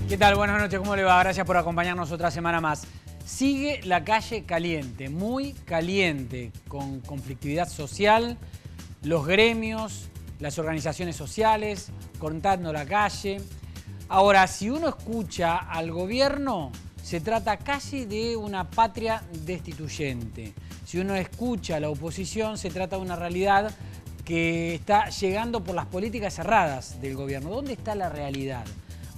¿Qué tal? Buenas noches, ¿cómo le va? Gracias por acompañarnos otra semana más. Sigue la calle caliente, muy caliente, con conflictividad social, los gremios, las organizaciones sociales, cortando la calle. Ahora, si uno escucha al gobierno, se trata casi de una patria destituyente. Si uno escucha a la oposición, se trata de una realidad que está llegando por las políticas erradas del gobierno. ¿Dónde está la realidad?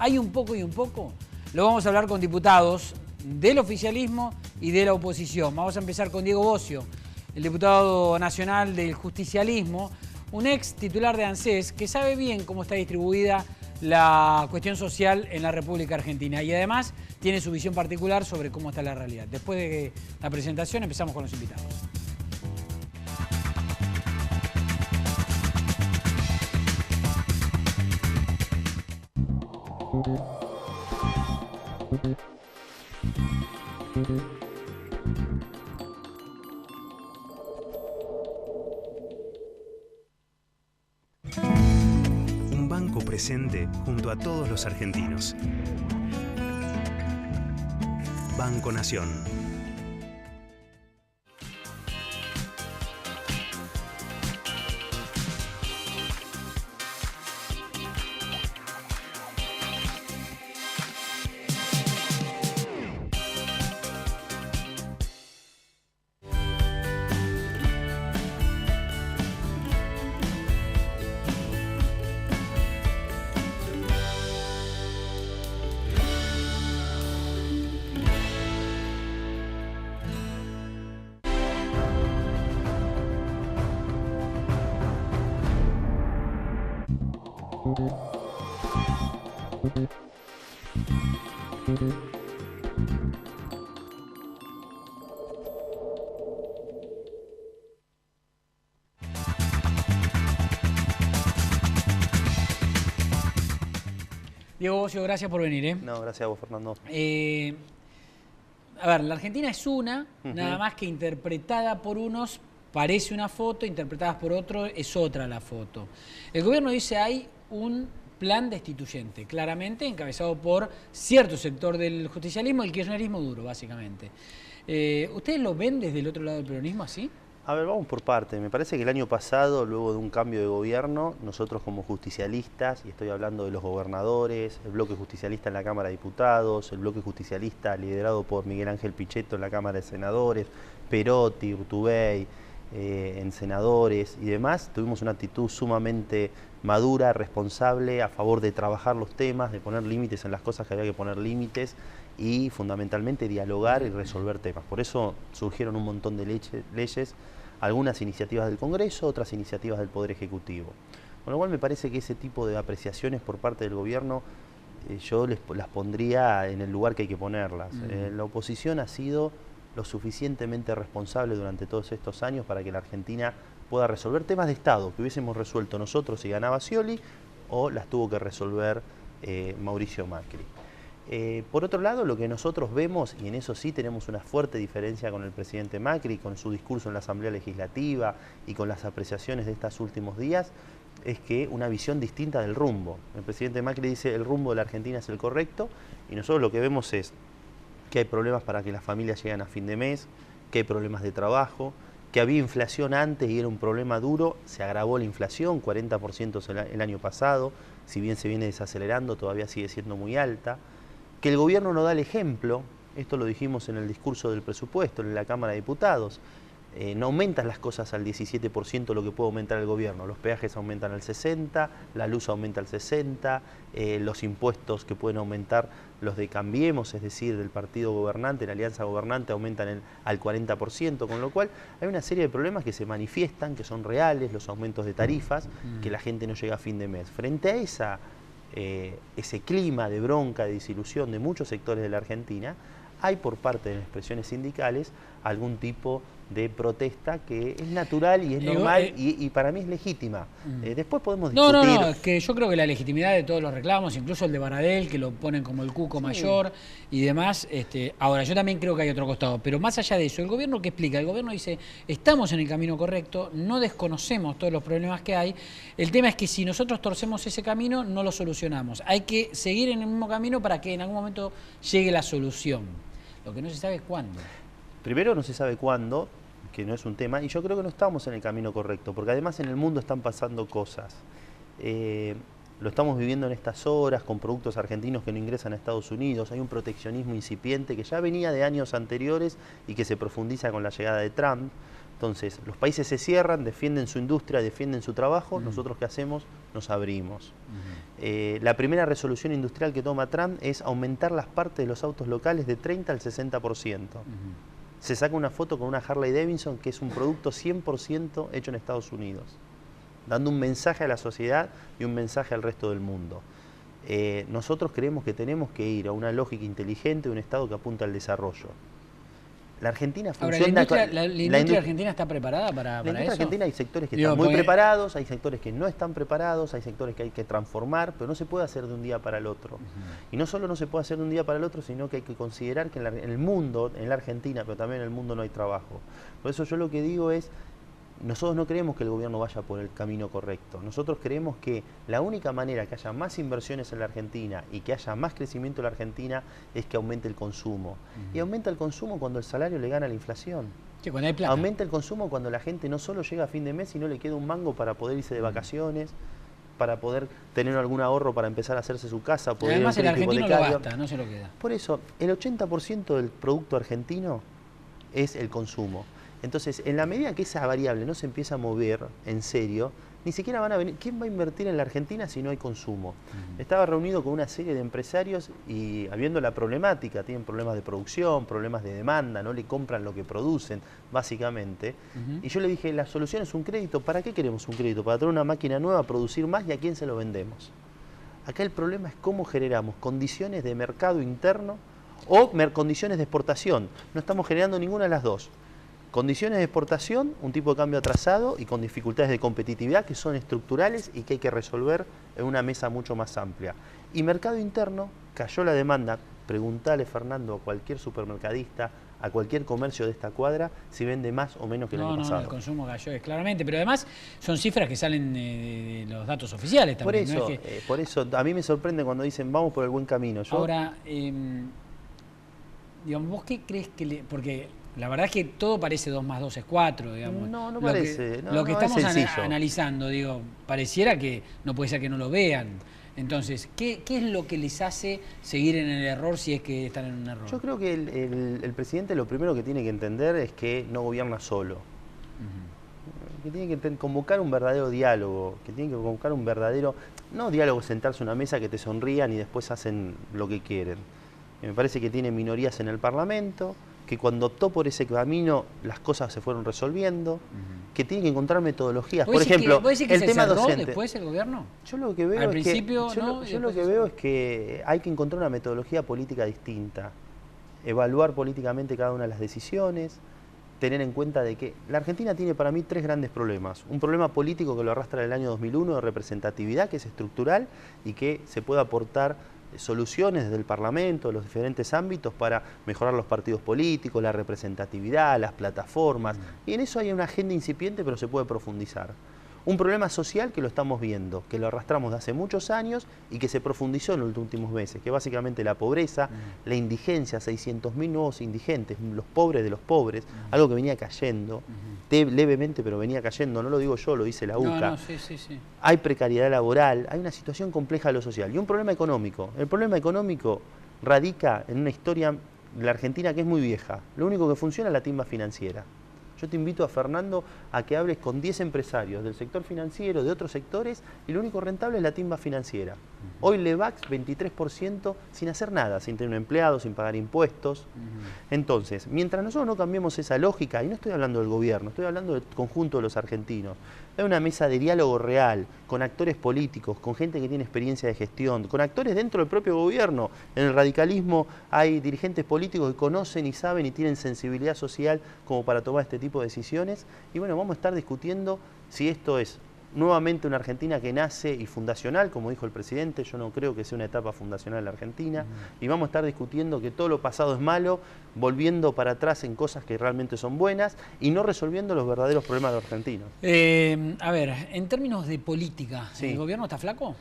¿Hay un poco y un poco? Lo vamos a hablar con diputados del oficialismo y de la oposición. Vamos a empezar con Diego Bocio, el diputado nacional del justicialismo, un ex titular de ANSES que sabe bien cómo está distribuida la cuestión social en la República Argentina y además tiene su visión particular sobre cómo está la realidad. Después de la presentación empezamos con los invitados. Un banco presente junto a todos los argentinos. Banco Nación. Diego Bocio, gracias por venir. No, gracias a vos, Fernando. A ver, la Argentina es una, nada más que interpretada por unos parece una foto, interpretada por otros es otra la foto. El gobierno dice hay un plan destituyente, claramente encabezado por cierto sector del justicialismo, el kirchnerismo duro, básicamente. ¿Ustedes lo ven desde el otro lado del peronismo así? A ver, vamos por parte. Me parece que el año pasado, luego de un cambio de gobierno, nosotros como justicialistas, y estoy hablando de los gobernadores, el bloque justicialista en la Cámara de Diputados, el bloque justicialista liderado por Miguel Ángel Pichetto en la Cámara de Senadores, Perotti, Urtubey, en senadores y demás, tuvimos una actitud sumamente madura, responsable, a favor de trabajar los temas, de poner límites en las cosas que había que poner límites y fundamentalmente dialogar y resolver temas. Por eso surgieron un montón de leyes, algunas iniciativas del Congreso, otras iniciativas del Poder Ejecutivo. Con lo cual me parece que ese tipo de apreciaciones por parte del gobierno yo las pondría en el lugar que hay que ponerlas. La oposición ha sido lo suficientemente responsable durante todos estos años para que la Argentina pueda resolver temas de Estado que hubiésemos resuelto nosotros si ganaba Scioli o las tuvo que resolver Mauricio Macri. Por otro lado, lo que nosotros vemos, y en eso sí tenemos una fuerte diferencia con el presidente Macri, con su discurso en la Asamblea Legislativa y con las apreciaciones de estos últimos días, es que una visión distinta del rumbo. El presidente Macri dice el rumbo de la Argentina es el correcto y nosotros lo que vemos es que hay problemas para que las familias lleguen a fin de mes, que hay problemas de trabajo, que había inflación antes y era un problema duro, se agravó la inflación, 40% el año pasado, si bien se viene desacelerando, todavía sigue siendo muy alta, que el gobierno no da el ejemplo, esto lo dijimos en el discurso del presupuesto en la Cámara de Diputados, no aumentan las cosas al 17% lo que puede aumentar el gobierno, los peajes aumentan al 60%, la luz aumenta al 60%, los impuestos que pueden aumentar los de Cambiemos, es decir, del partido gobernante, la alianza gobernante, aumentan al 40%, con lo cual hay una serie de problemas que se manifiestan, que son reales, los aumentos de tarifas, que la gente no llega a fin de mes. Frente a ese clima de bronca, de desilusión de muchos sectores de la Argentina, hay por parte de las expresiones sindicales algún tipo de protesta que es natural y es normal y para mí es legítima. Después podemos No, discutir. no, es que yo creo que la legitimidad de todos los reclamos, incluso el de Baradel, que lo ponen como el cuco mayor y demás. Ahora, yo también creo que hay otro costado, pero más allá de eso, ¿el gobierno qué explica? El gobierno dice, estamos en el camino correcto, no desconocemos todos los problemas que hay, el tema es que si nosotros torcemos ese camino, no lo solucionamos. Hay que seguir en el mismo camino para que en algún momento llegue la solución. Lo que no se sabe es cuándo. Primero no se sabe cuándo, que no es un tema, y yo creo que no estamos en el camino correcto, porque además en el mundo están pasando cosas. Lo estamos viviendo en estas horas con productos argentinos que no ingresan a Estados Unidos, hay un proteccionismo incipiente que ya venía de años anteriores y que se profundiza con la llegada de Trump. Entonces, los países se cierran, defienden su industria, defienden su trabajo, nosotros ¿qué hacemos? Nos abrimos. La primera resolución industrial que toma Trump es aumentar las partes de los autos locales de 30 al 60%. Se saca una foto con una Harley Davidson que es un producto 100% hecho en Estados Unidos, dando un mensaje a la sociedad y un mensaje al resto del mundo. Nosotros creemos que tenemos que ir a una lógica inteligente, un Estado que apunta al desarrollo. La Argentina funciona... Ahora, ¿la industria argentina está preparada para eso? La industria argentina hay sectores que están muy preparados, hay sectores que no están preparados, hay sectores que hay que transformar, pero no se puede hacer de un día para el otro. Y no solo no se puede hacer de un día para el otro, sino que hay que considerar que en el mundo, en la Argentina, pero también en el mundo no hay trabajo. Por eso yo lo que digo es, nosotros no creemos que el gobierno vaya por el camino correcto. Nosotros creemos que la única manera que haya más inversiones en la Argentina y que haya más crecimiento en la Argentina es que aumente el consumo. Y aumenta el consumo cuando el salario le gana a la inflación. Sí, cuando hay plata. Aumenta el consumo cuando la gente no solo llega a fin de mes y no le queda un mango para poder irse de vacaciones, para poder tener algún ahorro para empezar a hacerse su casa. Poder además el argentino lo gasta, no se lo queda. Por eso, el 80% del producto argentino es el consumo. Entonces, en la medida que esa variable no se empieza a mover en serio, ni siquiera van a venir. ¿Quién va a invertir en la Argentina si no hay consumo? Estaba reunido con una serie de empresarios y habiendo la problemática, tienen problemas de producción, problemas de demanda, no le compran lo que producen, básicamente. Y yo le dije, la solución es un crédito. ¿Para qué queremos un crédito? Para traer una máquina nueva, producir más y a quién se lo vendemos. Acá el problema es cómo generamos condiciones de mercado interno o condiciones de exportación. No estamos generando ninguna de las dos. Condiciones de exportación, un tipo de cambio atrasado y con dificultades de competitividad que son estructurales y que hay que resolver en una mesa mucho más amplia. Y mercado interno, cayó la demanda. Preguntale, Fernando, a cualquier supermercadista, a cualquier comercio de esta cuadra, si vende más o menos que el año pasado. No, el consumo cayó claramente, pero además son cifras que salen de los datos oficiales también. Por eso, a mí me sorprende cuando dicen vamos por el buen camino. Ahora, digamos, ¿vos qué crees que porque la verdad es que todo parece 2 más 2 es 4, digamos. No parece. Lo que estamos analizando, digo, pareciera que no puede ser que no lo vean. Entonces, ¿qué es lo que les hace seguir en el error si es que están en un error? Yo creo que el presidente lo primero que tiene que entender es que no gobierna solo. Que tiene que convocar un verdadero diálogo, que tiene que convocar un verdadero... No diálogo, sentarse a una mesa que te sonrían y después hacen lo que quieren. Me parece que tiene minorías en el Parlamento, que cuando optó por ese camino las cosas se fueron resolviendo, que tiene que encontrar metodologías. Por ejemplo, el tema docente. ¿Después el gobierno? Yo lo que veo es que hay que encontrar una metodología política distinta, evaluar políticamente cada una de las decisiones, tener en cuenta de que la Argentina tiene para mí 3 grandes problemas. Un problema político que lo arrastra del año 2001 de representatividad, que es estructural y que se puede aportar soluciones desde el Parlamento, de los diferentes ámbitos para mejorar los partidos políticos, la representatividad, las plataformas. Y en eso hay una agenda incipiente, pero se puede profundizar. Un problema social que lo estamos viendo, que lo arrastramos de hace muchos años y que se profundizó en los últimos meses, que básicamente la pobreza, la indigencia, 600.000 nuevos indigentes, los pobres de los pobres, algo que venía cayendo, levemente, pero venía cayendo, no lo digo yo, lo dice la UCA. Sí. Hay precariedad laboral, hay una situación compleja de lo social y un problema económico. El problema económico radica en una historia de la Argentina que es muy vieja. Lo único que funciona es la timba financiera. Yo te invito a Fernando a que hables con 10 empresarios del sector financiero, de otros sectores, y lo único rentable es la timba financiera. Hoy Levax 23% sin hacer nada, sin tener un empleado, sin pagar impuestos. Entonces, mientras nosotros no cambiemos esa lógica, y no estoy hablando del gobierno, estoy hablando del conjunto de los argentinos, hay una mesa de diálogo real, con actores políticos, con gente que tiene experiencia de gestión, con actores dentro del propio gobierno. En el radicalismo hay dirigentes políticos que conocen y saben y tienen sensibilidad social como para tomar este tipo tipo de decisiones. Y bueno, vamos a estar discutiendo si esto es nuevamente una Argentina que nace y fundacional, como dijo el presidente. Yo no creo que sea una etapa fundacional en la Argentina. Y vamos a estar discutiendo que todo lo pasado es malo, volviendo para atrás en cosas que realmente son buenas y no resolviendo los verdaderos problemas de los argentinos. A ver, en términos de política, Sí. ¿el gobierno está flaco?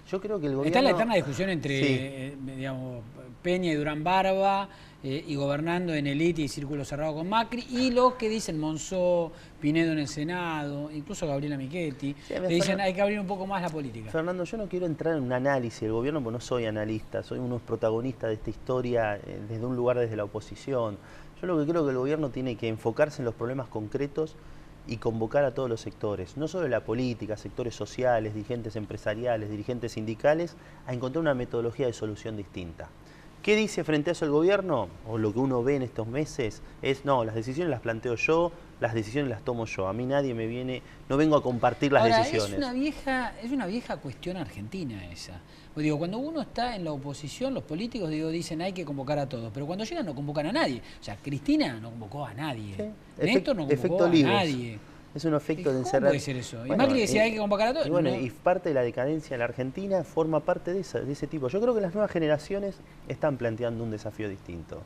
Yo creo que el gobierno... Está la eterna discusión entre Sí. digamos, Peña y Durán Barba, y gobernando en élite y círculo cerrado con Macri, y lo que dicen Monzó, Pinedo en el Senado, incluso Gabriela Michetti, Sí, le dicen hay que abrir un poco más la política. Fernando, yo no quiero entrar en un análisis del gobierno porque no soy analista, soy uno protagonista de esta historia desde un lugar desde la oposición. Yo lo que creo que el gobierno tiene que enfocarse en los problemas concretos y convocar a todos los sectores, no solo la política, sectores sociales, dirigentes empresariales, dirigentes sindicales, a encontrar una metodología de solución distinta. ¿Qué dice frente a eso el gobierno? O lo que uno ve en estos meses es, no, las decisiones las planteo yo, las decisiones las tomo yo. A mí nadie me viene, no vengo a compartir las Ahora, decisiones. es una vieja cuestión argentina esa. Pues digo, cuando uno está en la oposición, los políticos dicen hay que convocar a todos, pero cuando llegan no convocan a nadie. O sea, Cristina no convocó a nadie. Sí. Néstor no convocó Efecto a Olivos. nadie. Es un efecto de ¿Cómo encerrar. puede ser eso? Y Bueno, Macri decía hay que convocar a todos. Y bueno, No. y parte de la decadencia en la Argentina forma parte de ese tipo. Yo creo que las nuevas generaciones están planteando un desafío distinto.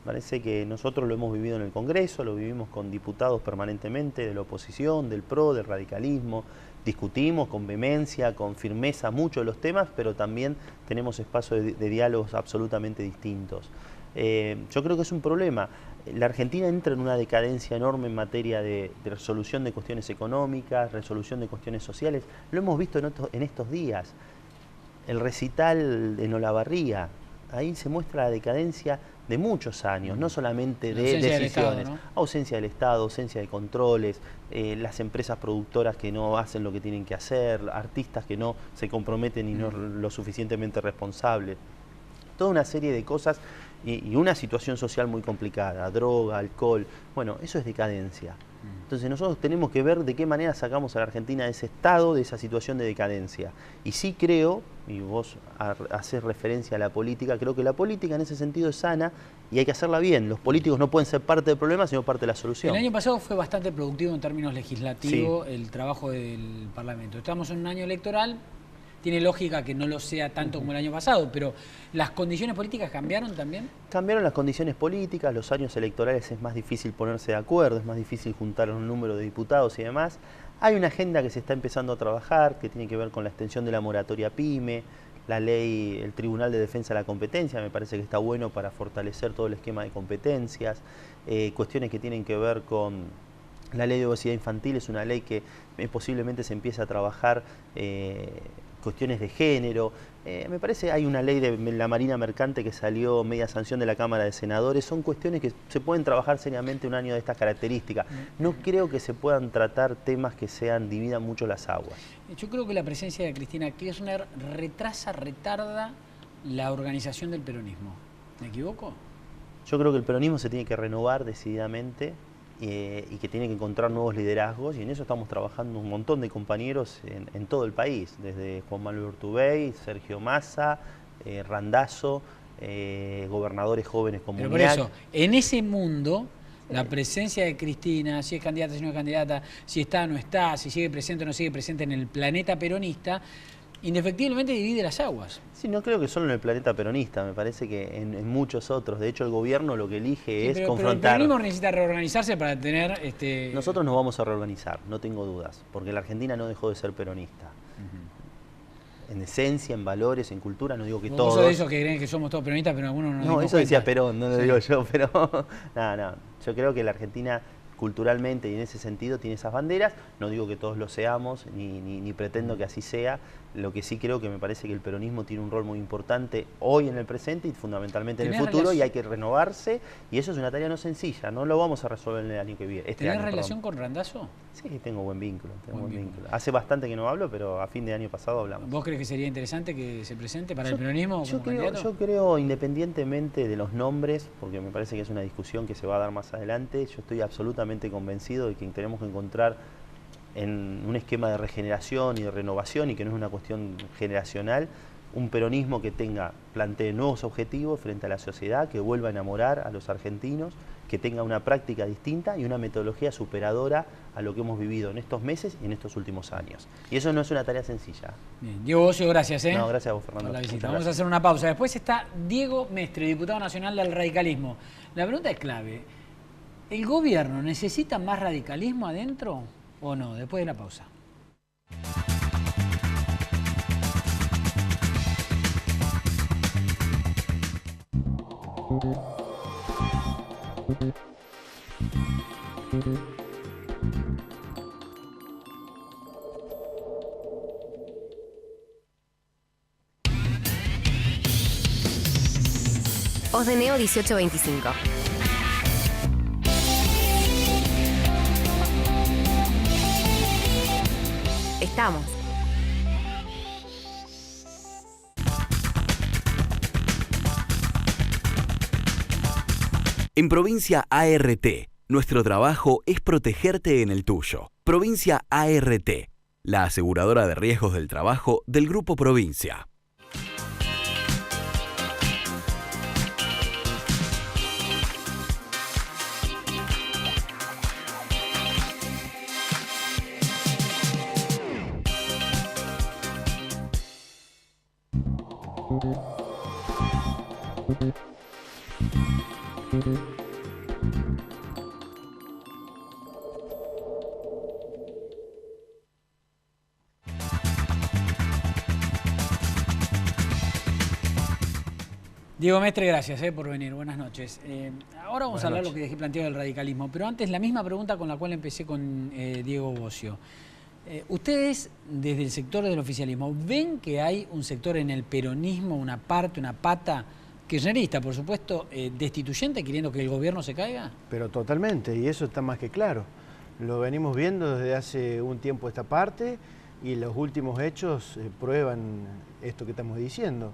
Parece que nosotros lo hemos vivido en el Congreso, lo vivimos con diputados permanentemente de la oposición, del PRO, del radicalismo. Discutimos con vehemencia, con firmeza muchos de los temas, pero también tenemos espacios de diálogos absolutamente distintos. Yo creo que es un problema. La Argentina entra en una decadencia enorme en materia de resolución de cuestiones económicas, resolución de cuestiones sociales. Lo hemos visto en estos días. El recital en Olavarría, ahí se muestra la decadencia de muchos años, no solamente de decisiones. Ausencia del Estado, ausencia de controles, las empresas productoras que no hacen lo que tienen que hacer, artistas que no se comprometen y no lo suficientemente responsables. Toda una serie de cosas y una situación social muy complicada, droga, alcohol, bueno, eso es decadencia. Entonces nosotros tenemos que ver de qué manera sacamos a la Argentina de ese estado, de esa situación de decadencia. Y sí creo, y vos haces referencia a la política, creo que la política en ese sentido es sana y hay que hacerla bien. Los políticos no pueden ser parte del problema, sino parte de la solución. El año pasado fue bastante productivo en términos legislativos el trabajo del Parlamento. Estamos en un año electoral. Tiene lógica que no lo sea tanto como el año pasado, pero ¿las condiciones políticas cambiaron también? Cambiaron las condiciones políticas, los años electorales es más difícil ponerse de acuerdo, es más difícil juntar un número de diputados y demás. Hay una agenda que se está empezando a trabajar, que tiene que ver con la extensión de la moratoria PYME, la ley, el Tribunal de Defensa de la Competencia, me parece que está bueno para fortalecer todo el esquema de competencias, cuestiones que tienen que ver con la ley de obesidad infantil, es una ley que posiblemente se empiece a trabajar cuestiones de género. Me parece hay una ley de la Marina Mercante que salió media sanción de la Cámara de Senadores. Son cuestiones que se pueden trabajar seriamente un año de estas características. No creo que se puedan tratar temas que dividan mucho las aguas. Yo creo que la presencia de Cristina Kirchner retarda la organización del peronismo. ¿Me equivoco? Yo creo que el peronismo se tiene que renovar decididamente y que tiene que encontrar nuevos liderazgos, y en eso estamos trabajando un montón de compañeros en todo el país, desde Juan Manuel Urtubey, Sergio Massa, Randazzo, gobernadores jóvenes como Pero por eso, en ese mundo, la presencia de Cristina, si es candidata, si no es candidata, si está o no está, si sigue presente o no sigue presente en el planeta peronista, indefectiblemente divide las aguas. Sí, no creo que solo en el planeta peronista, me parece que en muchos otros. De hecho, el gobierno lo que elige es confrontar. Pero el peronismo necesita reorganizarse para tener... Nosotros nos vamos a reorganizar, no tengo dudas, porque la Argentina no dejó de ser peronista. En esencia, en valores, en cultura, no digo que todos... Vos sos de esos que creen que somos todos peronistas, pero algunos no. No, eso decía Perón, no lo digo yo, pero... No, yo creo que la Argentina culturalmente y en ese sentido tiene esas banderas. No digo que todos lo seamos, ni pretendo que así sea. Lo que sí creo que me parece que el peronismo tiene un rol muy importante hoy en el presente y fundamentalmente en el futuro, y hay que renovarse, y eso es una tarea no sencilla, no lo vamos a resolver en el año que viene. ¿Tenés relación con Randazzo? Sí, tengo buen vínculo, Hace bastante que no hablo, pero a fin de año pasado hablamos. ¿Vos crees que sería interesante que se presente para el peronismo como candidato? Yo creo, independientemente de los nombres, porque me parece que es una discusión que se va a dar más adelante, yo estoy absolutamente convencido de que tenemos que encontrar en un esquema de regeneración y de renovación, y que no es una cuestión generacional, un peronismo que plantee nuevos objetivos frente a la sociedad, que vuelva a enamorar a los argentinos, que tenga una práctica distinta y una metodología superadora a lo que hemos vivido en estos meses y en estos últimos años. Y eso no es una tarea sencilla. Bien. Diego Bossio, gracias. No, gracias a vos, Fernando. Por la visita. Muchas Vamos a gracias. hacer una pausa. Después está Diego Mestre, diputado nacional del radicalismo. La pregunta es clave. ¿El gobierno necesita más radicalismo adentro o no? Después de la pausa. Osdeneo 1825. Estamos. En Provincia ART, nuestro trabajo es protegerte en el tuyo. Provincia ART, la aseguradora de riesgos del trabajo del Grupo Provincia. Diego Mestre, gracias por venir. Buenas noches. Ahora vamos a hablar de lo que dejé planteado del radicalismo, pero antes la misma pregunta con la cual empecé con Diego Bossio. Ustedes, desde el sector del oficialismo, ¿ven que hay un sector en el peronismo, una parte, una pata kirchnerista, por supuesto, destituyente, queriendo que el gobierno se caiga? Pero totalmente, y eso está más que claro. Lo venimos viendo desde hace un tiempo esta parte y los últimos hechos prueban esto que estamos diciendo.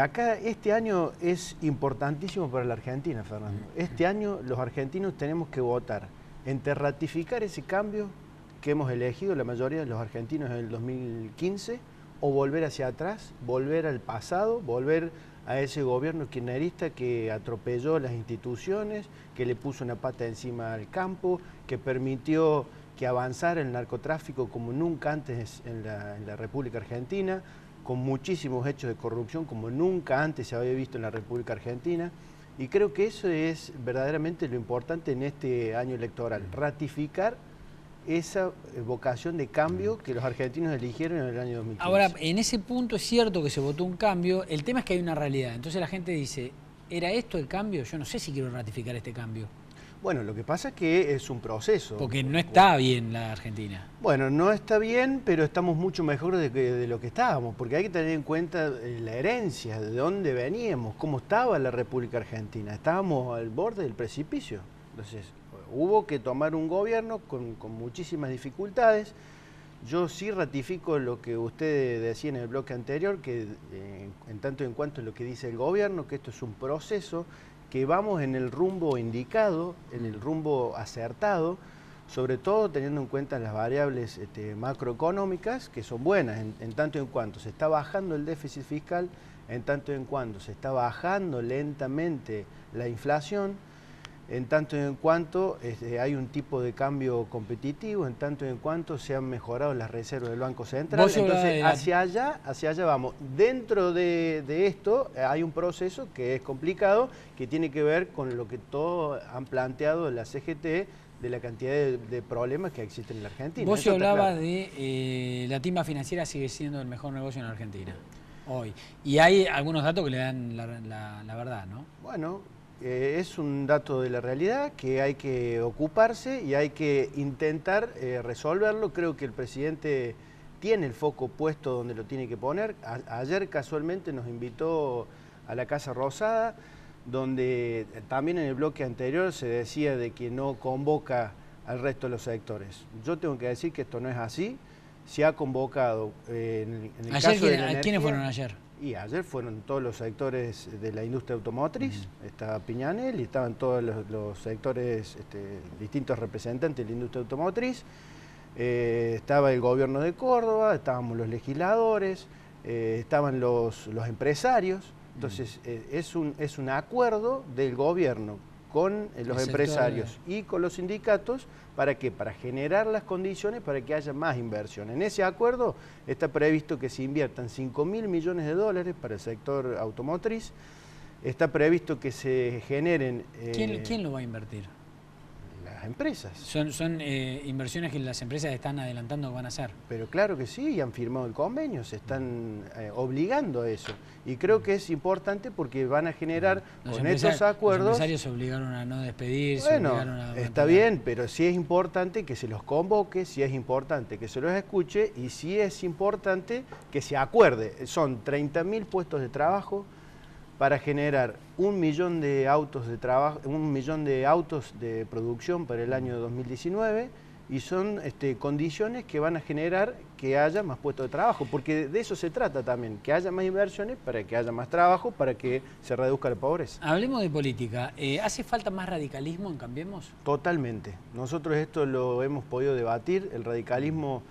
Acá este año es importantísimo para la Argentina, Fernando. Este año los argentinos tenemos que votar entre ratificar ese cambio que hemos elegido la mayoría de los argentinos en el 2015 o volver hacia atrás, volver al pasado, volver a ese gobierno kirchnerista que atropelló las instituciones, que le puso una pata encima al campo, que permitió que avanzara el narcotráfico como nunca antes en la República Argentina, con muchísimos hechos de corrupción como nunca antes se había visto en la República Argentina. Y creo que eso es verdaderamente lo importante en este año electoral, ratificar esa vocación de cambio que los argentinos eligieron en el año 2015. Ahora, en ese punto es cierto que se votó un cambio, el tema es que hay una realidad. Entonces la gente dice, ¿era esto el cambio? Yo no sé si quiero ratificar este cambio. Bueno, lo que pasa es que es un proceso. Porque no está bien la Argentina. Bueno, no está bien, pero estamos mucho mejor de lo que estábamos, porque hay que tener en cuenta la herencia, de dónde veníamos, cómo estaba la República Argentina. Estábamos al borde del precipicio. Entonces, hubo que tomar un gobierno con muchísimas dificultades. Yo sí ratifico lo que usted decía en el bloque anterior, que en tanto en cuanto a lo que dice el gobierno, que esto es un proceso, que vamos en el rumbo indicado, en el rumbo acertado, sobre todo teniendo en cuenta las variables macroeconómicas, que son buenas, en tanto en cuanto se está bajando el déficit fiscal, en tanto en cuanto se está bajando lentamente la inflación, en tanto en cuanto hay un tipo de cambio competitivo, en tanto en cuanto se han mejorado las reservas del Banco Central. Entonces, hacia allá vamos. Dentro de esto hay un proceso que es complicado, que tiene que ver con lo que todos han planteado la CGT, de la cantidad de problemas que existen en la Argentina. Vos hablabas de la timba financiera sigue siendo el mejor negocio en la Argentina, hoy. Y hay algunos datos que le dan la verdad, ¿no? Bueno, es un dato de la realidad que hay que ocuparse y hay que intentar resolverlo. Creo que el presidente tiene el foco puesto donde lo tiene que poner. Ayer casualmente nos invitó a la Casa Rosada, donde también en el bloque anterior se decía de que no convoca al resto de los sectores. Yo tengo que decir que esto no es así. Se ha convocado en el caso de la energía. ¿Quiénes fueron ayer? Y ayer fueron todos los sectores de la industria automotriz, estaba Piñanel y estaban todos los sectores, distintos representantes de la industria automotriz, estaba el gobierno de Córdoba, estábamos los legisladores, estaban los empresarios. Entonces es un acuerdo del gobierno con los empresarios y con los sindicatos. ¿Para qué? Para generar las condiciones para que haya más inversión. En ese acuerdo está previsto que se inviertan 5.000 millones de dólares para el sector automotriz. Está previsto que se generen... ¿Quién lo va a invertir? Las empresas. Son inversiones que las empresas están adelantando que van a hacer. Pero claro que sí, y han firmado el convenio, se están obligando a eso. Y creo que es importante porque van a generar con estos acuerdos... Los empresarios se obligaron a no despedirse, bueno, obligaron a... está bien, pero sí es importante que se los convoque, sí es importante que se los escuche y sí es importante que se acuerde. Son 30.000 puestos de trabajo para generar 1 millón de autos de trabajo, 1 millón de autos de producción para el año 2019 y son condiciones que van a generar que haya más puestos de trabajo, porque de eso se trata también, que haya más inversiones para que haya más trabajo, para que se reduzca la pobreza. Hablemos de política. ¿Hace falta más radicalismo en Cambiemos? Totalmente. Nosotros esto lo hemos podido debatir, el radicalismo.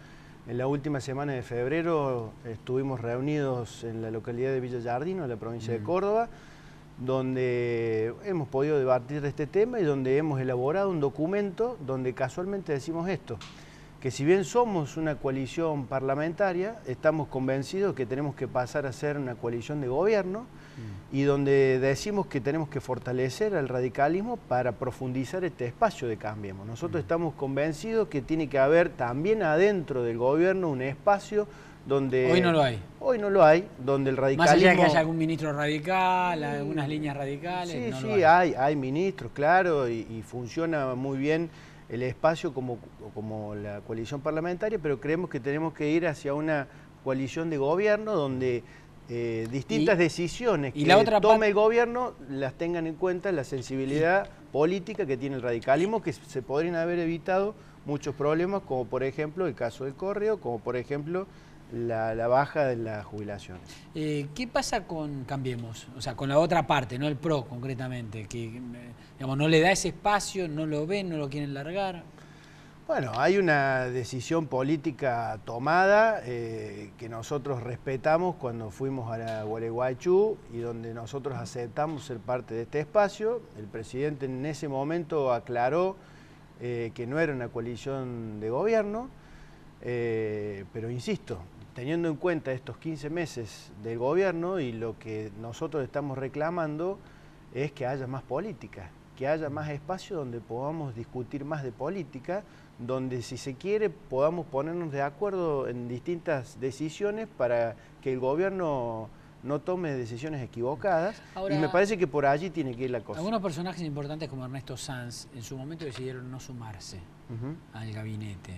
En la última semana de febrero estuvimos reunidos en la localidad de Villa Yardino, en la provincia de Córdoba, donde hemos podido debatir de este tema y donde hemos elaborado un documento donde casualmente decimos esto, que si bien somos una coalición parlamentaria, estamos convencidos que tenemos que pasar a ser una coalición de gobierno y donde decimos que tenemos que fortalecer al radicalismo para profundizar este espacio de Cambiemos. Nosotros estamos convencidos que tiene que haber también adentro del gobierno un espacio donde... Hoy no lo hay. Hoy no lo hay, donde el radicalismo... Más allá de que haya algún ministro radical, algunas líneas radicales... Sí, no sí, lo hay ministros, claro, y funciona muy bien el espacio como la coalición parlamentaria, pero creemos que tenemos que ir hacia una coalición de gobierno donde distintas decisiones que tome el gobierno las tengan en cuenta la sensibilidad política que tiene el radicalismo, que se podrían haber evitado muchos problemas, como por ejemplo el caso del correo, como por ejemplo la baja de las jubilaciones. ¿Qué pasa con Cambiemos? O sea, con la otra parte, no el PRO concretamente, que digamos, no le da ese espacio, no lo ven, no lo quieren largar. Bueno, hay una decisión política tomada que nosotros respetamos cuando fuimos a la Gualeguaychú y donde nosotros aceptamos ser parte de este espacio. El presidente en ese momento aclaró que no era una coalición de gobierno, pero insisto, teniendo en cuenta estos 15 meses del gobierno y lo que nosotros estamos reclamando es que haya más política, que haya más espacio donde podamos discutir más de política, donde si se quiere podamos ponernos de acuerdo en distintas decisiones para que el gobierno no tome decisiones equivocadas. Ahora, y me parece que por allí tiene que ir la cosa. Algunos personajes importantes como Ernesto Sanz en su momento decidieron no sumarse al gabinete.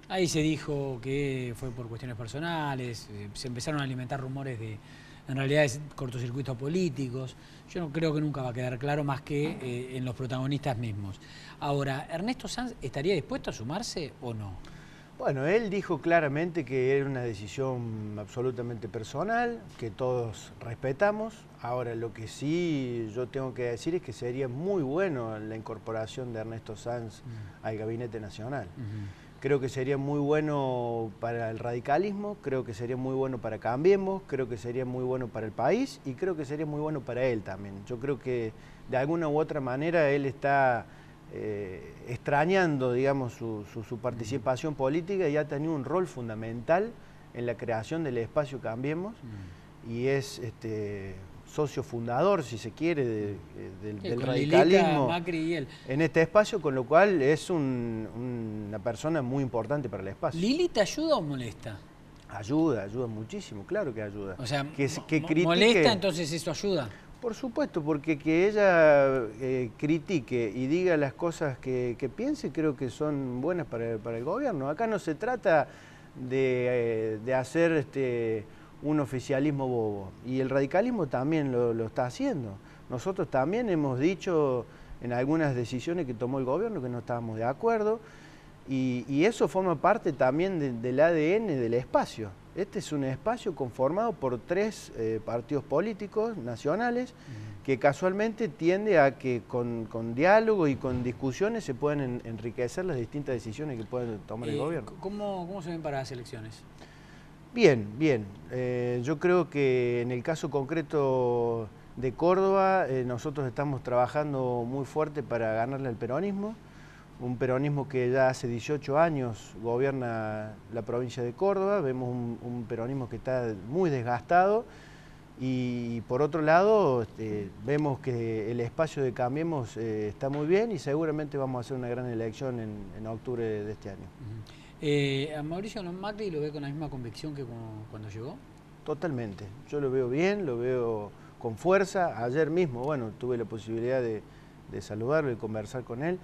Ahí se dijo que fue por cuestiones personales, se empezaron a alimentar rumores de, en realidad, de cortocircuitos políticos. Yo no creo que nunca va a quedar claro más que en los protagonistas mismos. Ahora, ¿Ernesto Sanz estaría dispuesto a sumarse o no? Bueno, él dijo claramente que era una decisión absolutamente personal, que todos respetamos. Ahora, lo que sí yo tengo que decir es que sería muy bueno la incorporación de Ernesto Sanz al Gabinete Nacional. Creo que sería muy bueno para el radicalismo, creo que sería muy bueno para Cambiemos, creo que sería muy bueno para el país y creo que sería muy bueno para él también. Yo creo que de alguna u otra manera él está extrañando, digamos, su participación política y ha tenido un rol fundamental en la creación del espacio Cambiemos y es socio fundador, si se quiere, del radicalismo Lilita, Macri y él. En este espacio, con lo cual es una persona muy importante para el espacio. ¿Lilita ayuda o molesta? Ayuda muchísimo, claro que ayuda. O sea, que critique, ¿molesta entonces eso ayuda? Por supuesto, porque que ella critique y diga las cosas que piense, creo que son buenas para el gobierno. Acá no se trata de hacer un oficialismo bobo, y el radicalismo también lo está haciendo. Nosotros también hemos dicho en algunas decisiones que tomó el gobierno que no estábamos de acuerdo, y eso forma parte también del ADN del espacio. Este es un espacio conformado por 3 partidos políticos nacionales que casualmente tiende a que con diálogo y con discusiones se pueden enriquecer las distintas decisiones que puede tomar el gobierno. ¿Cómo se ven para las elecciones? Bien, bien. Yo creo que en el caso concreto de Córdoba, nosotros estamos trabajando muy fuerte para ganarle al peronismo, un peronismo que ya hace 18 años gobierna la provincia de Córdoba, vemos un peronismo que está muy desgastado y por otro lado vemos que el espacio de Cambiemos está muy bien y seguramente vamos a hacer una gran elección en octubre de este año. ¿A Mauricio Macri lo ve con la misma convicción que cuando llegó? Totalmente, yo lo veo bien, lo veo con fuerza. Ayer mismo, bueno, tuve la posibilidad de saludarlo y conversar con él.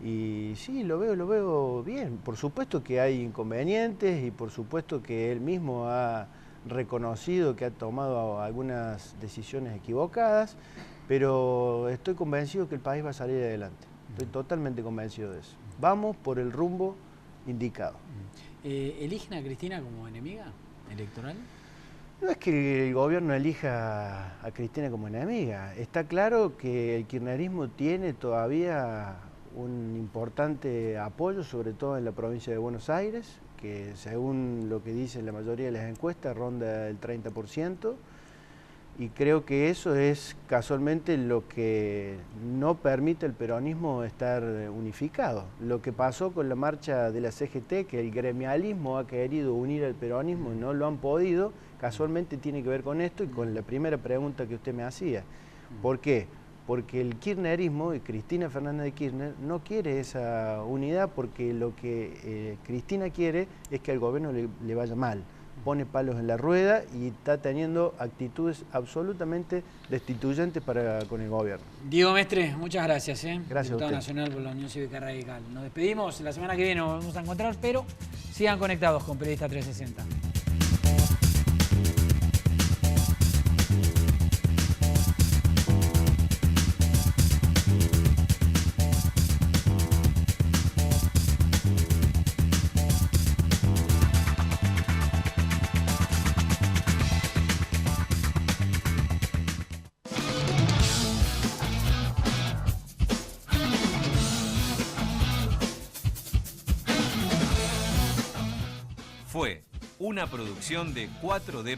Y sí, lo veo bien. Por supuesto que hay inconvenientes y por supuesto que él mismo ha reconocido que ha tomado algunas decisiones equivocadas, pero estoy convencido que el país va a salir adelante. Estoy totalmente convencido de eso. Vamos por el rumbo indicado. ¿Eligen a Cristina como enemiga electoral? No es que el gobierno elija a Cristina como enemiga. Está claro que el kirchnerismo tiene todavía un importante apoyo, sobre todo en la provincia de Buenos Aires, que según lo que dice la mayoría de las encuestas ronda el 30%, y creo que eso es casualmente lo que no permite al peronismo estar unificado. Lo que pasó con la marcha de la CGT, que el gremialismo ha querido unir al peronismo y no lo han podido, casualmente tiene que ver con esto y con la primera pregunta que usted me hacía. ¿Por qué? Porque el kirchnerismo y Cristina Fernández de Kirchner no quiere esa unidad, porque lo que Cristina quiere es que al gobierno le vaya mal. Pone palos en la rueda y está teniendo actitudes absolutamente destituyentes con el gobierno. Diego Mestre, muchas gracias. Gracias Diputado a usted. Nacional por la Unión Cívica Radical. Nos despedimos, la semana que viene nos vamos a encontrar, pero sigan conectados con Periodista 360. Fue una producción de 4D